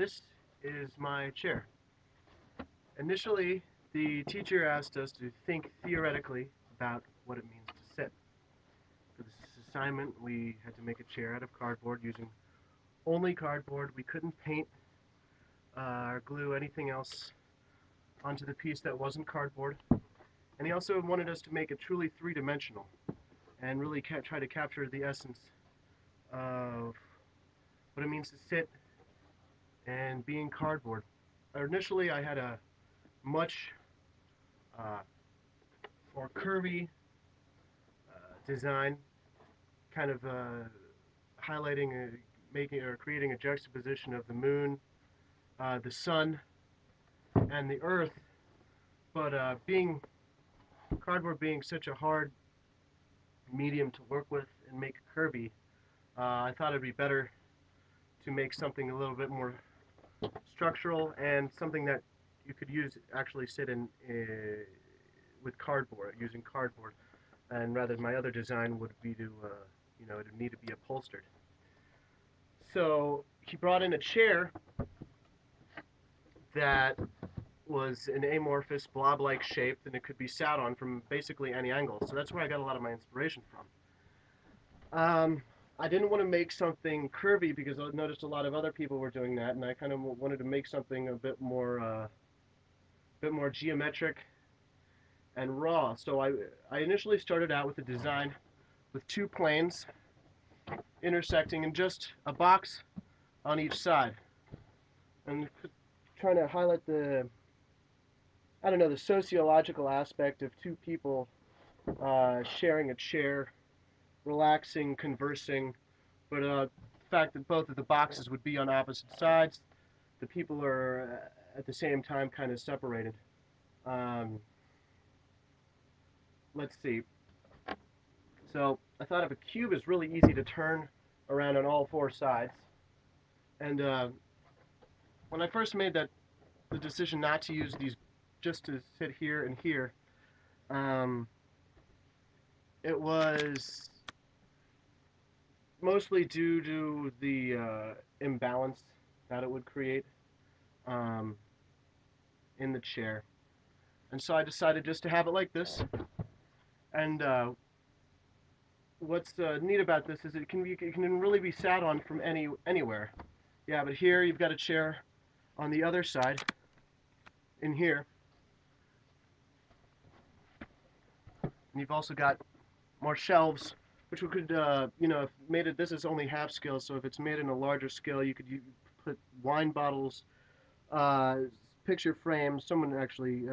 This is my chair. Initially, the teacher asked us to think theoretically about what it means to sit. For this assignment, we had to make a chair out of cardboard using only cardboard. We couldn't paint or glue anything else onto the piece that wasn't cardboard. And he also wanted us to make it truly three-dimensional and really try to capture the essence of what it means to sit and being cardboard. Initially, I had a much uh, more curvy design, kind of highlighting, making or creating a juxtaposition of the moon, the sun, and the earth. But being cardboard being such a hard medium to work with and make curvy, I thought it'd be better to make something a little bit more structural and something that you could use actually sit in with cardboard, using cardboard. And rather, my other design would be to, it would need to be upholstered. So he brought in a chair that was an amorphous blob-like shape, and it could be sat on from basically any angle. So that's where I got a lot of my inspiration from. I didn't want to make something curvy because I noticed a lot of other people were doing that, and I kind of wanted to make something a bit more geometric and raw. So I initially started out with a design with two planes intersecting and just a box on each side, and trying to highlight the sociological aspect of two people sharing a chair, relaxing, conversing, but the fact that both of the boxes would be on opposite sides, the people are at the same time kind of separated. Um, let's see. So I thought if a cube is really easy to turn around on all four sides, and when I first made the decision not to use these just to sit here and here, um, it was mostly due to the imbalance that it would create um, in the chair. And so I decided just to have it like this. And what's neat about this is it can really be sat on from anywhere. Yeah, but here you've got a chair on the other side in here, and you've also got more shelves, which we could, if made it. This is only half scale, so if it's made in a larger scale, you could put wine bottles, uh, picture frames. Someone actually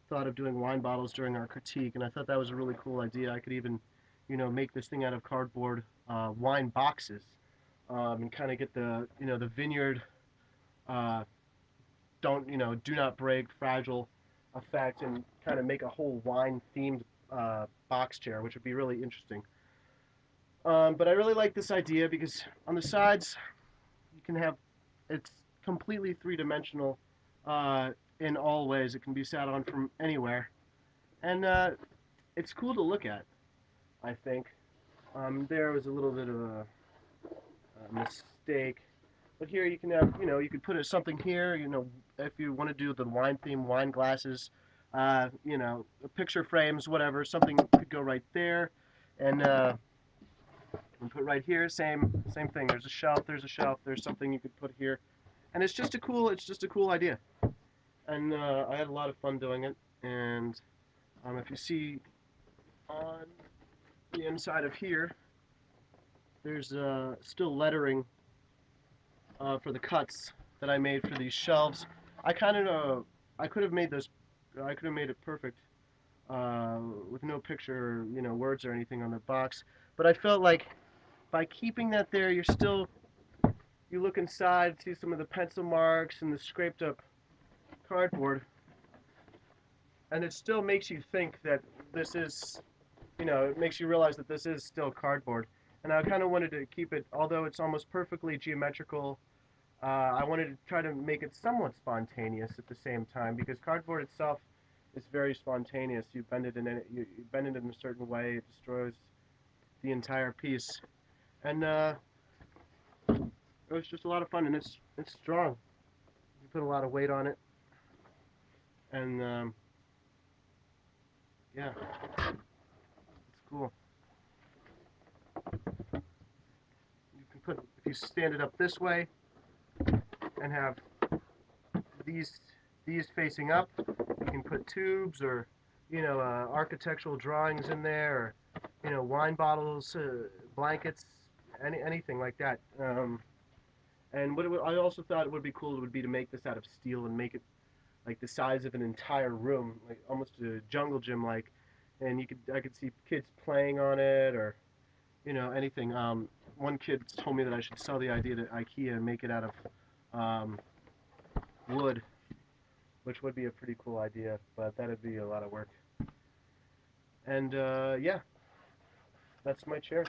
thought of doing wine bottles during our critique, and I thought that was a really cool idea. I could even, make this thing out of cardboard wine boxes, and kind of get the vineyard, uh, do not break, fragile effect, and kind of make a whole wine themed box chair, which would be really interesting. But I really like this idea because on the sides you can have it's completely three-dimensional in all ways. It can be sat on from anywhere, and it's cool to look at. I think there was a little bit of a mistake, but here you can have you could put something here. If you want to do the wine theme, wine glasses, picture frames, whatever. Something could go right there, and put right here. Same thing. There's a shelf. There's a shelf. There's something you could put here, and it's just a cool idea. And I had a lot of fun doing it. And if you see on the inside of here, there's still lettering for the cuts that I made for these shelves. I kind of I could have made this. I could have made it perfect with no picture, words or anything on the box. But I felt like by keeping that there, you look inside, see some of the pencil marks and the scraped up cardboard, and it still makes you think that this is, it makes you realize that this is still cardboard. And I kind of wanted to keep it, although it's almost perfectly geometrical, I wanted to try to make it somewhat spontaneous at the same time because cardboard itself is very spontaneous. You bend it in a certain way, it destroys the entire piece. And it was just a lot of fun, and it's strong. You put a lot of weight on it, and yeah, it's cool. You can put if you stand it up this way and have these these facing up, you can put tubes or architectural drawings in there, or wine bottles, blankets, anything like that. And I also thought it would be cool would be to make this out of steel and make it like the size of an entire room, like almost a jungle gym like, and I could see kids playing on it or anything. One kid told me that I should sell the idea to IKEA and make it out of wood, which would be a pretty cool idea, but that'd be a lot of work. And yeah, that's my chair.